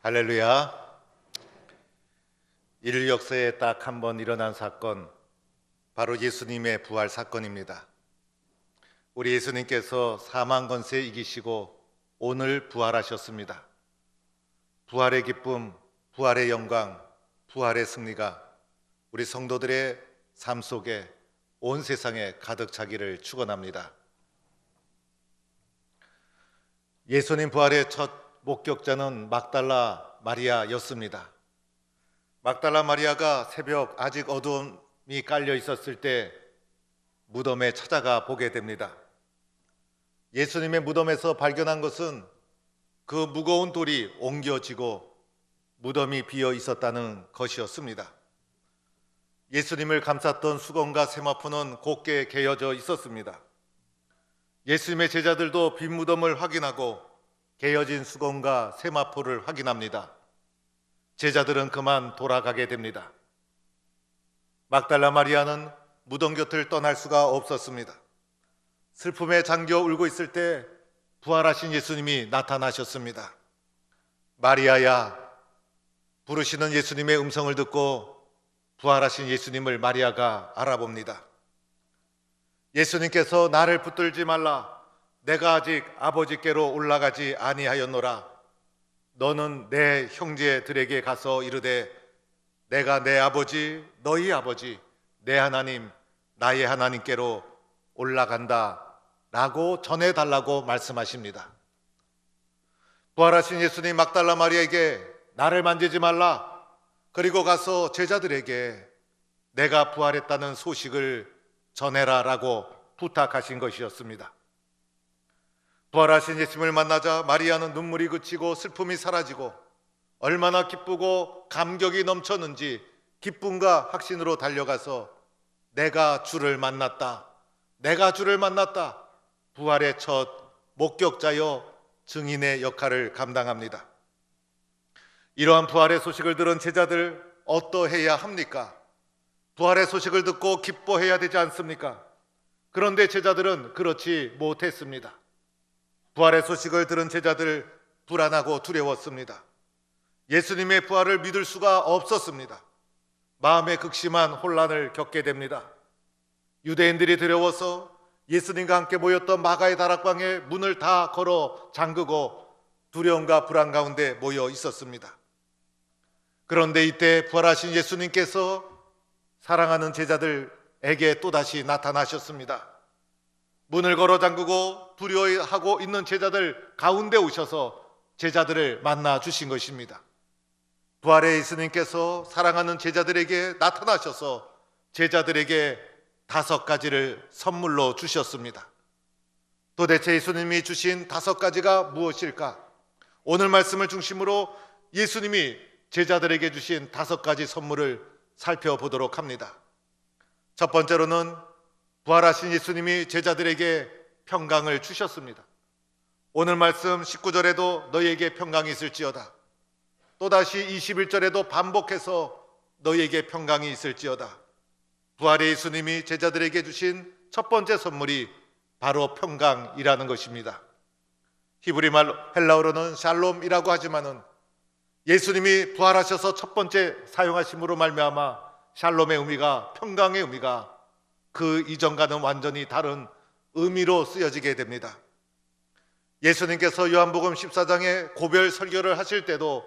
할렐루야. 인류 역사에 딱 한 번 일어난 사건, 바로 예수님의 부활 사건입니다. 우리 예수님께서 사망 권세 이기시고 오늘 부활하셨습니다. 부활의 기쁨, 부활의 영광, 부활의 승리가 우리 성도들의 삶 속에 온 세상에 가득 차기를 축원합니다. 예수님 부활의 첫 목격자는 막달라 마리아였습니다. 막달라 마리아가 새벽 아직 어둠이 깔려 있었을 때 무덤에 찾아가 보게 됩니다. 예수님의 무덤에서 발견한 것은 그 무거운 돌이 옮겨지고 무덤이 비어 있었다는 것이었습니다. 예수님을 감쌌던 수건과 세마포는 곱게 개어져 있었습니다. 예수님의 제자들도 빈 무덤을 확인하고 개어진 수건과 세마포를 확인합니다. 제자들은 그만 돌아가게 됩니다. 막달라 마리아는 무덤 곁을 떠날 수가 없었습니다. 슬픔에 잠겨 울고 있을 때 부활하신 예수님이 나타나셨습니다. 마리아야, 부르시는 예수님의 음성을 듣고 부활하신 예수님을 마리아가 알아봅니다. 예수님께서 나를 붙들지 말라, 내가 아직 아버지께로 올라가지 아니하였노라. 너는 내 형제들에게 가서 이르되 내가 내 아버지 너희 아버지 내 하나님 나의 하나님께로 올라간다 라고 전해달라고 말씀하십니다. 부활하신 예수님 막달라 마리아에게 나를 만지지 말라, 그리고 가서 제자들에게 내가 부활했다는 소식을 전해라 라고 부탁하신 것이었습니다. 부활하신 예수님을 만나자 마리아는 눈물이 그치고 슬픔이 사라지고 얼마나 기쁘고 감격이 넘쳤는지 기쁨과 확신으로 달려가서 내가 주를 만났다, 내가 주를 만났다, 부활의 첫 목격자여 증인의 역할을 감당합니다. 이러한 부활의 소식을 들은 제자들 어떠해야 합니까? 부활의 소식을 듣고 기뻐해야 되지 않습니까? 그런데 제자들은 그렇지 못했습니다. 부활의 소식을 들은 제자들 불안하고 두려웠습니다. 예수님의 부활을 믿을 수가 없었습니다. 마음에 극심한 혼란을 겪게 됩니다. 유대인들이 두려워서 예수님과 함께 모였던 마가의 다락방에 문을 다 걸어 잠그고 두려움과 불안 가운데 모여 있었습니다. 그런데 이때 부활하신 예수님께서 사랑하는 제자들에게 또다시 나타나셨습니다. 문을 걸어 잠그고 두려워하고 있는 제자들 가운데 오셔서 제자들을 만나 주신 것입니다. 부활의 예수님께서 사랑하는 제자들에게 나타나셔서 제자들에게 5가지를 선물로 주셨습니다. 도대체 예수님이 주신 5가지가 무엇일까? 오늘 말씀을 중심으로 예수님이 제자들에게 주신 5가지 선물을 살펴보도록 합니다. 첫 번째로는 부활하신 예수님이 제자들에게 평강을 주셨습니다. 오늘 말씀 19절에도 너희에게 평강이 있을지어다, 또다시 21절에도 반복해서 너희에게 평강이 있을지어다. 부활의 예수님이 제자들에게 주신 첫 번째 선물이 바로 평강이라는 것입니다. 히브리말 헬라어로는 샬롬이라고 하지만은 예수님이 부활하셔서 첫 번째 사용하심으로 말미암아 샬롬의 의미가, 평강의 의미가 그 이전과는 완전히 다른 의미로 쓰여지게 됩니다. 예수님께서 요한복음 14장에 고별 설교를 하실 때도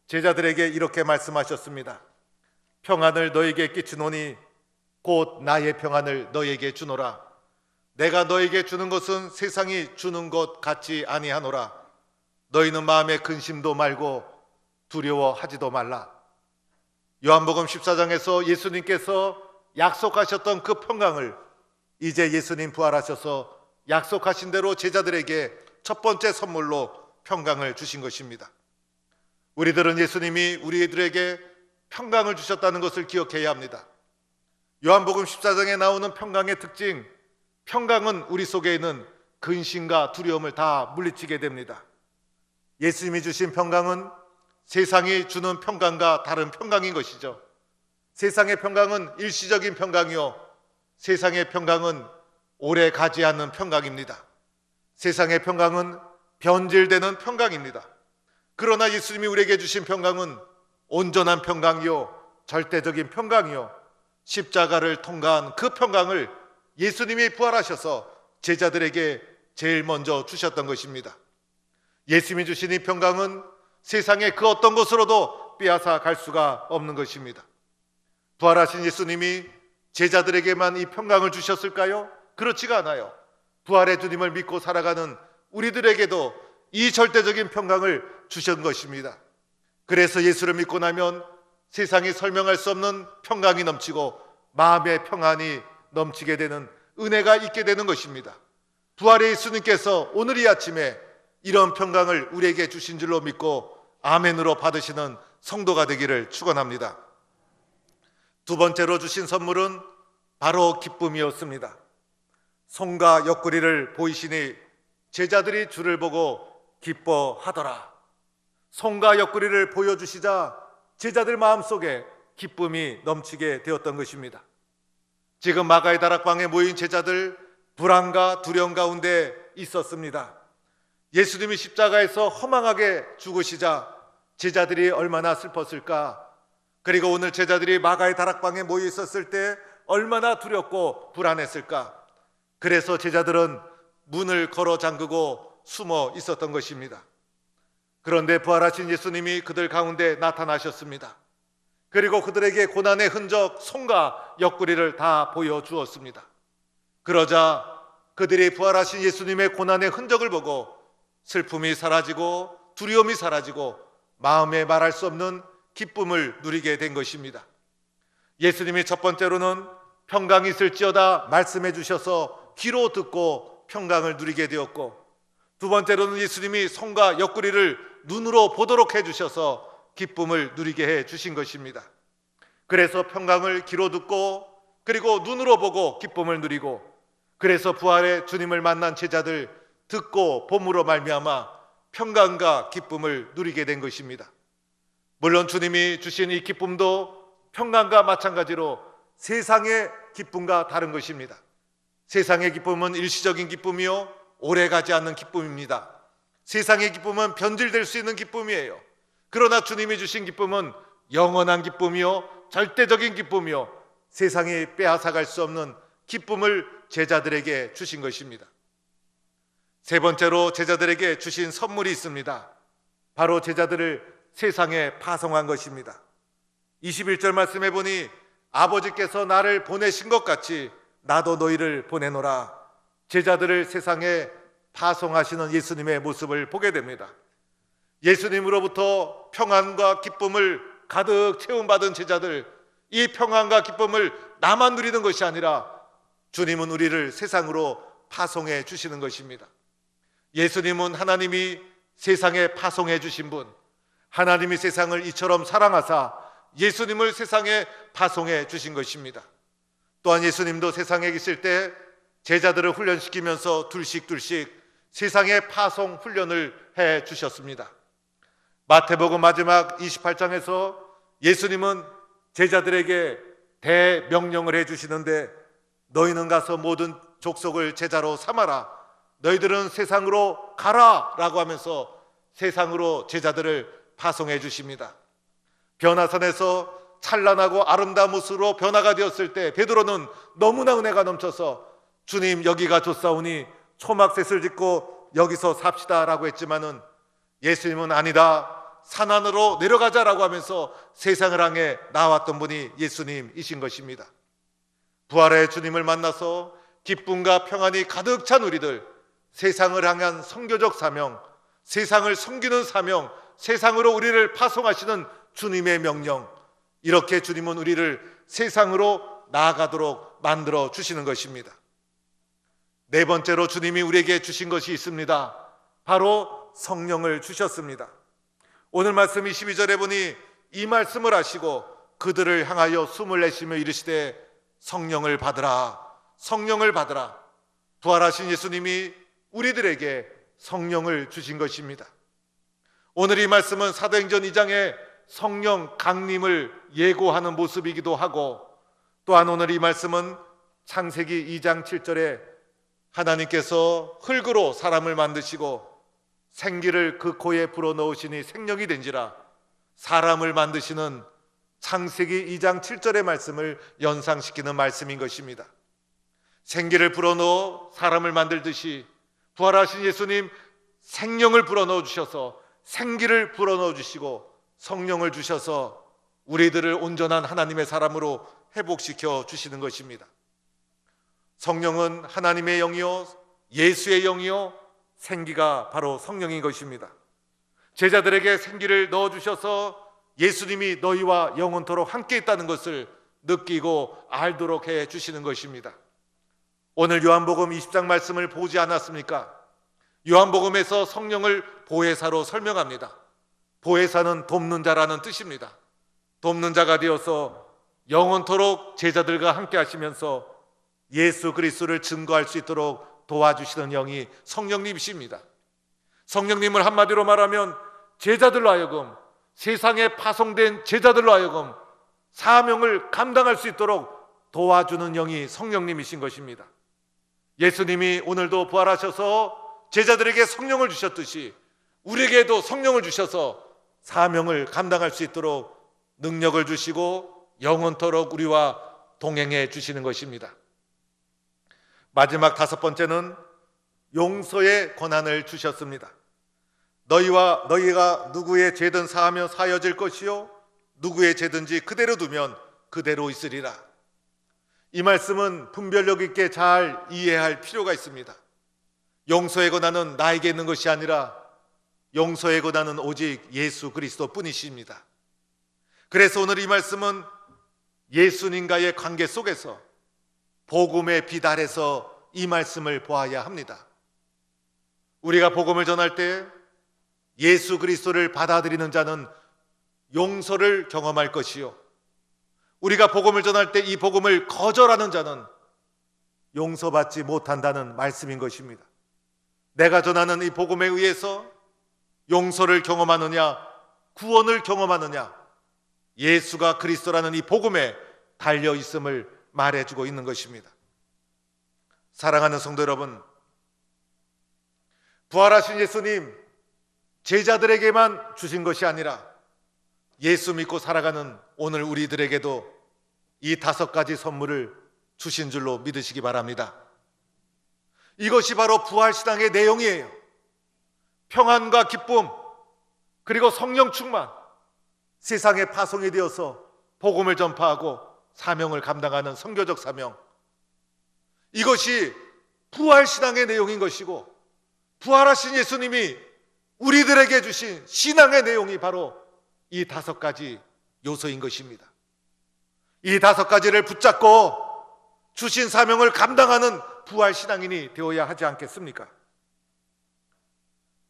제자들에게 이렇게 말씀하셨습니다. 평안을 너에게 끼치노니 곧 나의 평안을 너에게 주노라. 내가 너에게 주는 것은 세상이 주는 것 같지 아니하노라. 너희는 마음에 근심도 말고 두려워하지도 말라. 요한복음 14장에서 예수님께서 약속하셨던 그 평강을 이제 예수님 부활하셔서 약속하신 대로 제자들에게 첫 번째 선물로 평강을 주신 것입니다. 우리들은 예수님이 우리들에게 평강을 주셨다는 것을 기억해야 합니다. 요한복음 14장에 나오는 평강의 특징, 평강은 우리 속에 있는 근심과 두려움을 다 물리치게 됩니다. 예수님이 주신 평강은 세상이 주는 평강과 다른 평강인 것이죠. 세상의 평강은 일시적인 평강이요, 세상의 평강은 오래 가지 않는 평강입니다. 세상의 평강은 변질되는 평강입니다. 그러나 예수님이 우리에게 주신 평강은 온전한 평강이요, 절대적인 평강이요, 십자가를 통과한 그 평강을 예수님이 부활하셔서 제자들에게 제일 먼저 주셨던 것입니다. 예수님이 주신 이 평강은 세상의 그 어떤 것으로도 빼앗아 갈 수가 없는 것입니다. 부활하신 예수님이 제자들에게만 이 평강을 주셨을까요? 그렇지가 않아요. 부활의 주님을 믿고 살아가는 우리들에게도 이 절대적인 평강을 주신 것입니다. 그래서 예수를 믿고 나면 세상이 설명할 수 없는 평강이 넘치고 마음의 평안이 넘치게 되는 은혜가 있게 되는 것입니다. 부활의 예수님께서 오늘 이 아침에 이런 평강을 우리에게 주신 줄로 믿고 아멘으로 받으시는 성도가 되기를 축원합니다. 두 번째로 주신 선물은 바로 기쁨이었습니다. 손과 옆구리를 보이시니 제자들이 주를 보고 기뻐하더라. 손과 옆구리를 보여주시자 제자들 마음속에 기쁨이 넘치게 되었던 것입니다. 지금 마가의 다락방에 모인 제자들 불안과 두려움 가운데 있었습니다. 예수님이 십자가에서 허망하게 죽으시자 제자들이 얼마나 슬펐을까. 그리고 오늘 제자들이 마가의 다락방에 모여 있었을 때 얼마나 두렵고 불안했을까. 그래서 제자들은 문을 걸어 잠그고 숨어 있었던 것입니다. 그런데 부활하신 예수님이 그들 가운데 나타나셨습니다. 그리고 그들에게 고난의 흔적, 손과 옆구리를 다 보여주었습니다. 그러자 그들이 부활하신 예수님의 고난의 흔적을 보고 슬픔이 사라지고 두려움이 사라지고 마음에 말할 수 없는 기쁨을 누리게 된 것입니다. 예수님이 첫 번째로는 평강이 있을지어다 말씀해 주셔서 귀로 듣고 평강을 누리게 되었고, 두 번째로는 예수님이 손과 옆구리를 눈으로 보도록 해주셔서 기쁨을 누리게 해 주신 것입니다. 그래서 평강을 귀로 듣고 그리고 눈으로 보고 기쁨을 누리고, 그래서 부활의 주님을 만난 제자들 듣고 봄으로 말미암아 평강과 기쁨을 누리게 된 것입니다. 물론 주님이 주신 이 기쁨도 평강과 마찬가지로 세상의 기쁨과 다른 것입니다. 세상의 기쁨은 일시적인 기쁨이요 오래가지 않는 기쁨입니다. 세상의 기쁨은 변질될 수 있는 기쁨이에요. 그러나 주님이 주신 기쁨은 영원한 기쁨이요 절대적인 기쁨이요 세상이 빼앗아갈 수 없는 기쁨을 제자들에게 주신 것입니다. 세 번째로 제자들에게 주신 선물이 있습니다. 바로 제자들을 세상에 파송한 것입니다. 21절 말씀해 보니 아버지께서 나를 보내신 것 같이 나도 너희를 보내노라. 제자들을 세상에 파송하시는 예수님의 모습을 보게 됩니다. 예수님으로부터 평안과 기쁨을 가득 채움받은 제자들, 이 평안과 기쁨을 나만 누리는 것이 아니라 주님은 우리를 세상으로 파송해 주시는 것입니다. 예수님은 하나님이 세상에 파송해 주신 분, 하나님이 세상을 이처럼 사랑하사 예수님을 세상에 파송해 주신 것입니다. 또한 예수님도 세상에 계실 때 제자들을 훈련시키면서 둘씩 세상에 파송 훈련을 해 주셨습니다. 마태복음 마지막 28장에서 예수님은 제자들에게 대명령을 해 주시는데, 너희는 가서 모든 족속을 제자로 삼아라. 너희들은 세상으로 가라 라고 하면서 세상으로 제자들을 파송해 주십니다. 변화산에서 찬란하고 아름다운 모습으로 변화가 되었을 때 베드로는 너무나 은혜가 넘쳐서 주님 여기가 좋사오니 초막셋을 짓고 여기서 삽시다 라고 했지만은 예수님은 아니다, 산안으로 내려가자라고 하면서 세상을 향해 나왔던 분이 예수님이신 것입니다. 부활의 주님을 만나서 기쁨과 평안이 가득 찬 우리들, 세상을 향한 선교적 사명, 세상을 섬기는 사명, 세상으로 우리를 파송하시는 주님의 명령, 이렇게 주님은 우리를 세상으로 나아가도록 만들어 주시는 것입니다. 네 번째로 주님이 우리에게 주신 것이 있습니다. 바로 성령을 주셨습니다. 오늘 말씀 22절에 보니 이 말씀을 하시고 그들을 향하여 숨을 내쉬며 이르시되 성령을 받으라, 성령을 받으라. 부활하신 예수님이 우리들에게 성령을 주신 것입니다. 오늘 이 말씀은 사도행전 2장의 성령 강림을 예고하는 모습이기도 하고, 또한 오늘 이 말씀은 창세기 2장 7절에 하나님께서 흙으로 사람을 만드시고 생기를 그 코에 불어넣으시니 생명이 된지라. 사람을 만드시는 창세기 2장 7절의 말씀을 연상시키는 말씀인 것입니다. 생기를 불어넣어 사람을 만들듯이 부활하신 예수님 생명을 불어넣어 주셔서 생기를 불어넣어 주시고 성령을 주셔서 우리들을 온전한 하나님의 사람으로 회복시켜 주시는 것입니다. 성령은 하나님의 영이요 예수의 영이요 생기가 바로 성령인 것입니다. 제자들에게 생기를 넣어주셔서 예수님이 너희와 영원토록 함께 있다는 것을 느끼고 알도록 해주시는 것입니다. 오늘 요한복음 20장 말씀을 보지 않았습니까? 요한복음에서 성령을 보혜사로 설명합니다. 보혜사는 돕는 자라는 뜻입니다. 돕는 자가 되어서 영원토록 제자들과 함께 하시면서 예수 그리스도를 증거할 수 있도록 도와주시는 영이 성령님이십니다. 성령님을 한마디로 말하면 제자들로 하여금, 세상에 파송된 제자들로 하여금 사명을 감당할 수 있도록 도와주는 영이 성령님이신 것입니다. 예수님이 오늘도 부활하셔서 제자들에게 성령을 주셨듯이 우리에게도 성령을 주셔서 사명을 감당할 수 있도록 능력을 주시고 영원토록 우리와 동행해 주시는 것입니다. 마지막 다섯 번째는 용서의 권한을 주셨습니다. 너희가 누구의 죄든 사하면 사여질 것이요 누구의 죄든지 그대로 두면 그대로 있으리라. 이 말씀은 분별력 있게 잘 이해할 필요가 있습니다. 용서의 권한은 나에게 있는 것이 아니라 용서의 권한은 오직 예수 그리스도 뿐이십니다. 그래서 오늘 이 말씀은 예수님과의 관계 속에서 복음의 빛 아래서 이 말씀을 보아야 합니다. 우리가 복음을 전할 때 예수 그리스도를 받아들이는 자는 용서를 경험할 것이요 우리가 복음을 전할 때 이 복음을 거절하는 자는 용서받지 못한다는 말씀인 것입니다. 내가 전하는 이 복음에 의해서 용서를 경험하느냐 구원을 경험하느냐 예수가 그리스도라는 이 복음에 달려 있음을 말해주고 있는 것입니다. 사랑하는 성도 여러분, 부활하신 예수님 제자들에게만 주신 것이 아니라 예수 믿고 살아가는 오늘 우리들에게도 이 다섯 가지 선물을 주신 줄로 믿으시기 바랍니다. 이것이 바로 부활신앙의 내용이에요. 평안과 기쁨 그리고 성령 충만, 세상에 파송이 되어서 복음을 전파하고 사명을 감당하는 선교적 사명, 이것이 부활신앙의 내용인 것이고 부활하신 예수님이 우리들에게 주신 신앙의 내용이 바로 이 다섯 가지 요소인 것입니다. 이 다섯 가지를 붙잡고 주신 사명을 감당하는 부활신앙인이 되어야 하지 않겠습니까?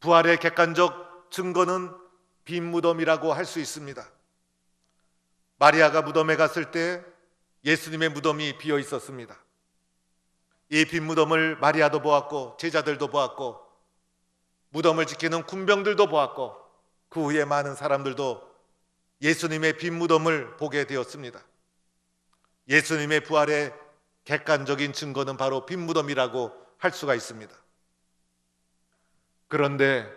부활의 객관적 증거는 빈 무덤이라고 할 수 있습니다. 마리아가 무덤에 갔을 때 예수님의 무덤이 비어 있었습니다. 이 빈 무덤을 마리아도 보았고 제자들도 보았고 무덤을 지키는 군병들도 보았고 그 후에 많은 사람들도 예수님의 빈 무덤을 보게 되었습니다. 예수님의 부활의 객관적인 증거는 바로 빈 무덤이라고 할 수가 있습니다. 그런데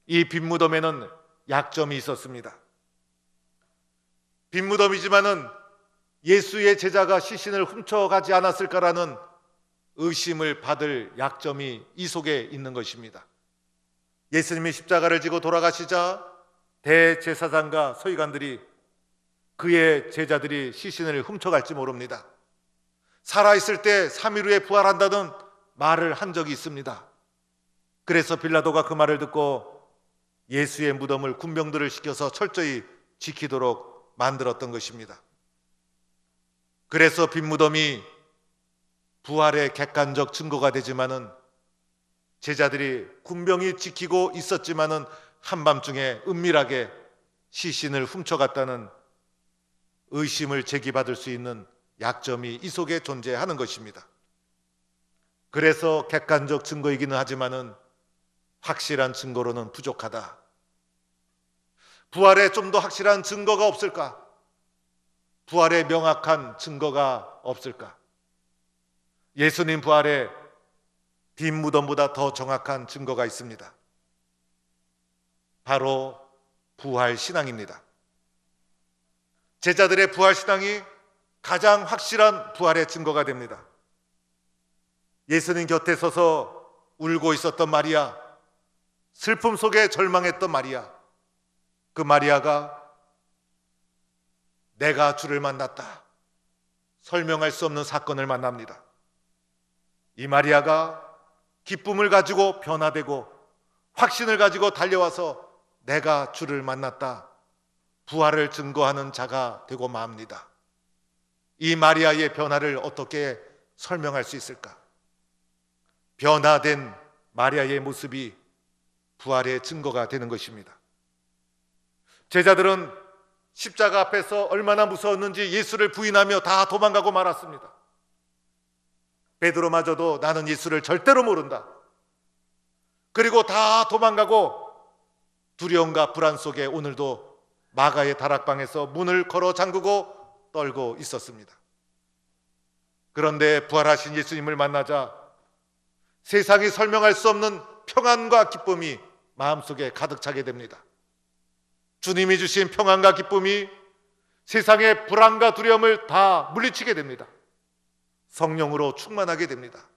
이 빈 무덤에는 약점이 있었습니다. 빈 무덤이지만은 예수의 제자가 시신을 훔쳐가지 않았을까라는 의심을 받을 약점이 이 속에 있는 것입니다. 예수님이 십자가를 지고 돌아가시자 대제사장과 서기관들이 그의 제자들이 시신을 훔쳐갈지 모릅니다. 살아있을 때 3일 후에 부활한다는 말을 한 적이 있습니다. 그래서 빌라도가 그 말을 듣고 예수의 무덤을 군병들을 시켜서 철저히 지키도록 만들었던 것입니다. 그래서 빈 무덤이 부활의 객관적 증거가 되지만은 제자들이 군병이 지키고 있었지만은 한밤중에 은밀하게 시신을 훔쳐갔다는 의심을 제기받을 수 있는 약점이 이 속에 존재하는 것입니다. 그래서 객관적 증거이기는 하지만은 확실한 증거로는 부족하다. 부활에 좀 더 확실한 증거가 없을까? 부활에 명확한 증거가 없을까? 예수님 부활에 빈 무덤보다 더 정확한 증거가 있습니다. 바로 부활 신앙입니다. 제자들의 부활 신앙이 가장 확실한 부활의 증거가 됩니다. 예수님 곁에 서서 울고 있었던 마리아, 슬픔 속에 절망했던 마리아, 그 마리아가 내가 주를 만났다, 설명할 수 없는 사건을 만납니다. 이 마리아가 기쁨을 가지고 변화되고 확신을 가지고 달려와서 내가 주를 만났다, 부활을 증거하는 자가 되고 맙니다. 이 마리아의 변화를 어떻게 설명할 수 있을까? 변화된 마리아의 모습이 부활의 증거가 되는 것입니다. 제자들은 십자가 앞에서 얼마나 무서웠는지 예수를 부인하며 다 도망가고 말았습니다. 베드로마저도 나는 예수를 절대로 모른다. 그리고 다 도망가고 두려움과 불안 속에 오늘도 마가의 다락방에서 문을 걸어 잠그고 떨고 있었습니다. 그런데 부활하신 예수님을 만나자 세상이 설명할 수 없는 평안과 기쁨이 마음속에 가득 차게 됩니다. 주님이 주신 평안과 기쁨이 세상의 불안과 두려움을 다 물리치게 됩니다. 성령으로 충만하게 됩니다.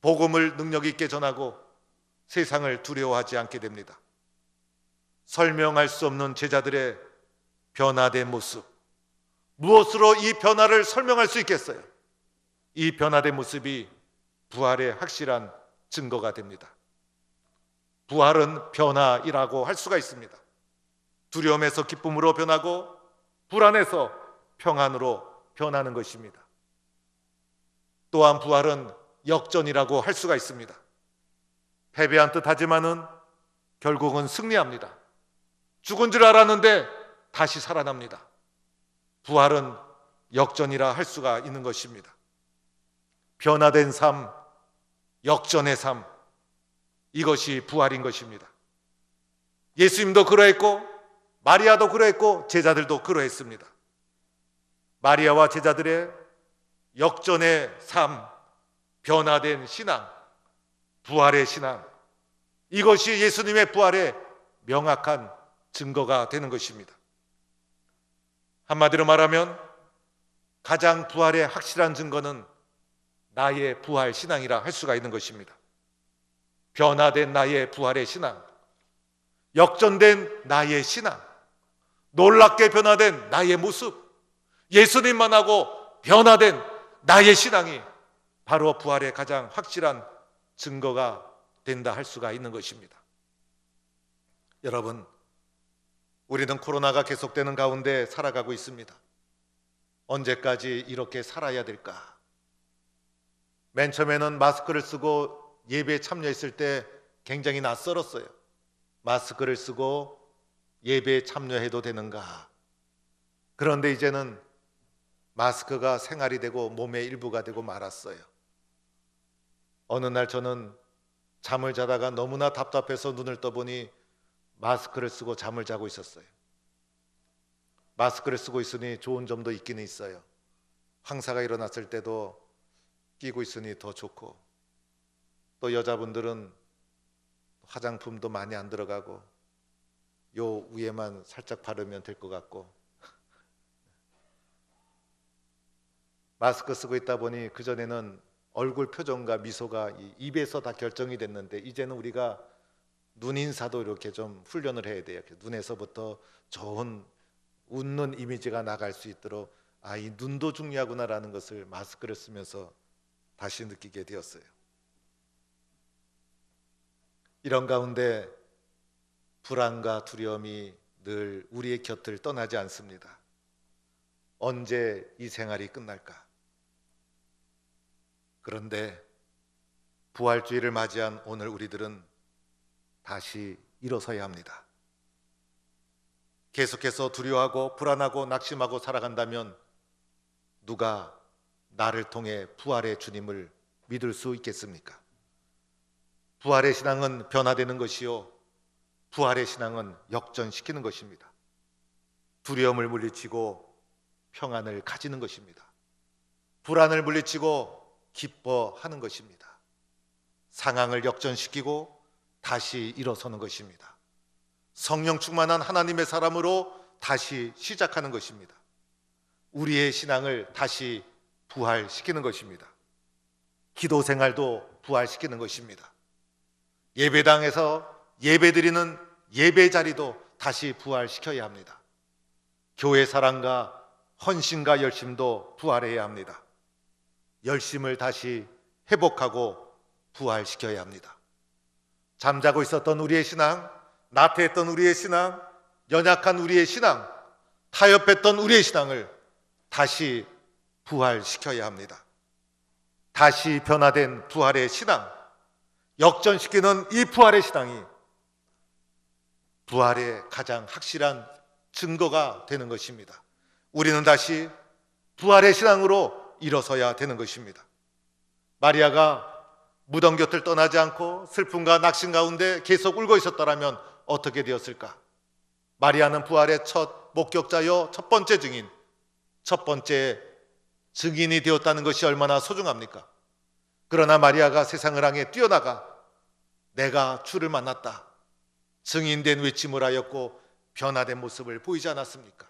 복음을 능력 있게 전하고 세상을 두려워하지 않게 됩니다. 설명할 수 없는 제자들의 변화된 모습, 무엇으로 이 변화를 설명할 수 있겠어요? 이 변화된 모습이 부활의 확실한 증거가 됩니다. 부활은 변화이라고 할 수가 있습니다. 두려움에서 기쁨으로 변하고 불안에서 평안으로 변하는 것입니다. 또한 부활은 역전이라고 할 수가 있습니다. 패배한 듯 하지만은 결국은 승리합니다. 죽은 줄 알았는데 다시 살아납니다. 부활은 역전이라 할 수가 있는 것입니다. 변화된 삶, 역전의 삶, 이것이 부활인 것입니다. 예수님도 그러했고 마리아도 그러했고 제자들도 그러했습니다. 마리아와 제자들의 역전의 삶, 변화된 신앙, 부활의 신앙, 이것이 예수님의 부활의 명확한 증거가 되는 것입니다. 한마디로 말하면 가장 부활의 확실한 증거는 나의 부활 신앙이라 할 수가 있는 것입니다. 변화된 나의 부활의 신앙, 역전된 나의 신앙, 놀랍게 변화된 나의 모습, 예수님만 하고 변화된 나의 신앙이 바로 부활의 가장 확실한 증거가 된다 할 수가 있는 것입니다. 여러분, 우리는 코로나가 계속되는 가운데 살아가고 있습니다. 언제까지 이렇게 살아야 될까? 맨 처음에는 마스크를 쓰고 예배에 참여했을 때 굉장히 낯설었어요. 마스크를 쓰고 예배에 참여해도 되는가? 그런데 이제는 마스크가 생활이 되고 몸의 일부가 되고 말았어요. 어느 날 저는 잠을 자다가 너무나 답답해서 눈을 떠보니 마스크를 쓰고 잠을 자고 있었어요. 마스크를 쓰고 있으니 좋은 점도 있기는 있어요. 황사가 일어났을 때도 끼고 있으니 더 좋고, 또 여자분들은 화장품도 많이 안 들어가고 요 위에만 살짝 바르면 될 것 같고, 마스크 쓰고 있다 보니 그전에는 얼굴 표정과 미소가 입에서 다 결정이 됐는데 이제는 우리가 눈인사도 이렇게 좀 훈련을 해야 돼요. 눈에서부터 좋은 웃는 이미지가 나갈 수 있도록 이 눈도 중요하구나라는 것을 마스크를 쓰면서 다시 느끼게 되었어요. 이런 가운데 불안과 두려움이 늘 우리의 곁을 떠나지 않습니다. 언제 이 생활이 끝날까? 그런데 부활주의를 맞이한 오늘 우리들은 다시 일어서야 합니다. 계속해서 두려워하고 불안하고 낙심하고 살아간다면 누가 나를 통해 부활의 주님을 믿을 수 있겠습니까? 부활의 신앙은 변화되는 것이요, 부활의 신앙은 역전시키는 것입니다. 두려움을 물리치고 평안을 가지는 것입니다. 불안을 물리치고 기뻐하는 것입니다. 상황을 역전시키고 다시 일어서는 것입니다. 성령 충만한 하나님의 사람으로 다시 시작하는 것입니다. 우리의 신앙을 다시 부활시키는 것입니다. 기도 생활도 부활시키는 것입니다. 예배당에서 예배드리는 예배 자리도 다시 부활시켜야 합니다. 교회 사랑과 헌신과 열심도 부활해야 합니다. 열심을 다시 회복하고 부활시켜야 합니다. 잠자고 있었던 우리의 신앙, 나태했던 우리의 신앙, 연약한 우리의 신앙, 타협했던 우리의 신앙을 다시 부활시켜야 합니다. 다시 변화된 부활의 신앙, 역전시키는 이 부활의 신앙이 부활의 가장 확실한 증거가 되는 것입니다. 우리는 다시 부활의 신앙으로 일어서야 되는 것입니다. 마리아가 무덤 곁을 떠나지 않고 슬픔과 낙심 가운데 계속 울고 있었더라면 어떻게 되었을까? 마리아는 부활의 첫 목격자요, 첫 번째 증인, 첫 번째 증인이 되었다는 것이 얼마나 소중합니까? 그러나 마리아가 세상을 향해 뛰어나가 내가 주를 만났다, 증인된 외침을 하였고 변화된 모습을 보이지 않았습니까?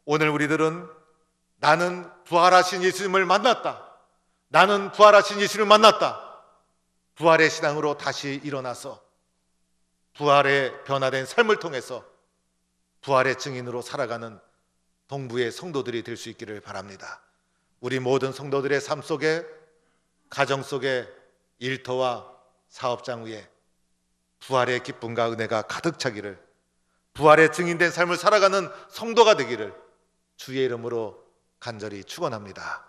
오늘 우리들은 나는 부활하신 예수님을 만났다, 나는 부활하신 예수님을 만났다, 부활의 신앙으로 다시 일어나서 부활의 변화된 삶을 통해서 부활의 증인으로 살아가는 동부의 성도들이 될 수 있기를 바랍니다. 우리 모든 성도들의 삶 속에, 가정 속에, 일터와 사업장 위에 부활의 기쁨과 은혜가 가득 차기를, 부활의 증인된 삶을 살아가는 성도가 되기를 주의 이름으로 간절히 축원합니다.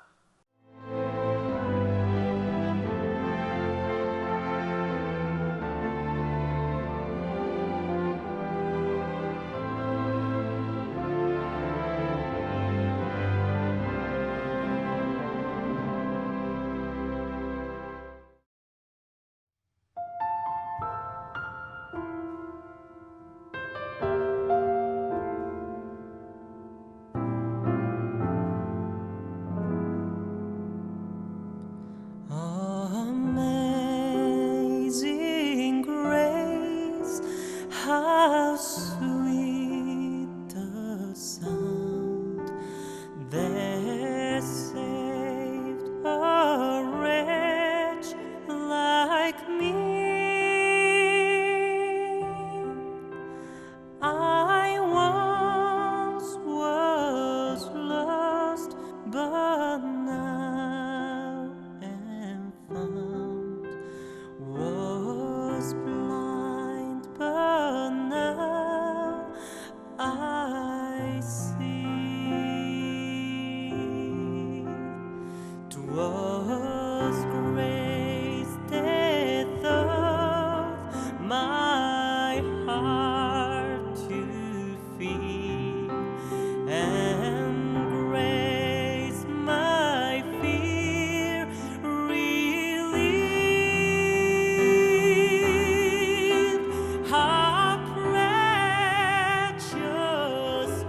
Amazing grace, how sweet the sound that saved a wretch like me. I once was lost, but now am found. Was blind, but now I see. 'Twas grace that taught my heart to feed, and grace my fear relieved. How precious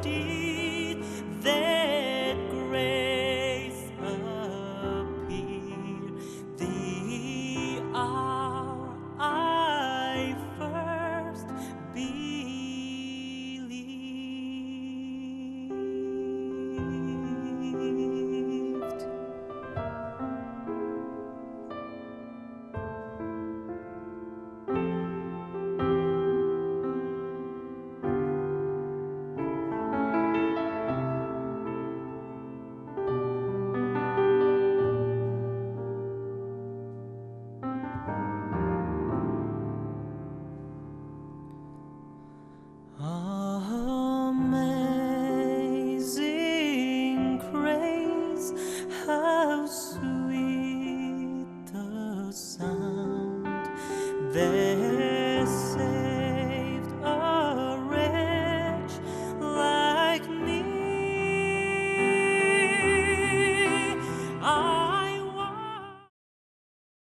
did that grace appear, the hour I first believed. Amazing grace, how sweet the sound that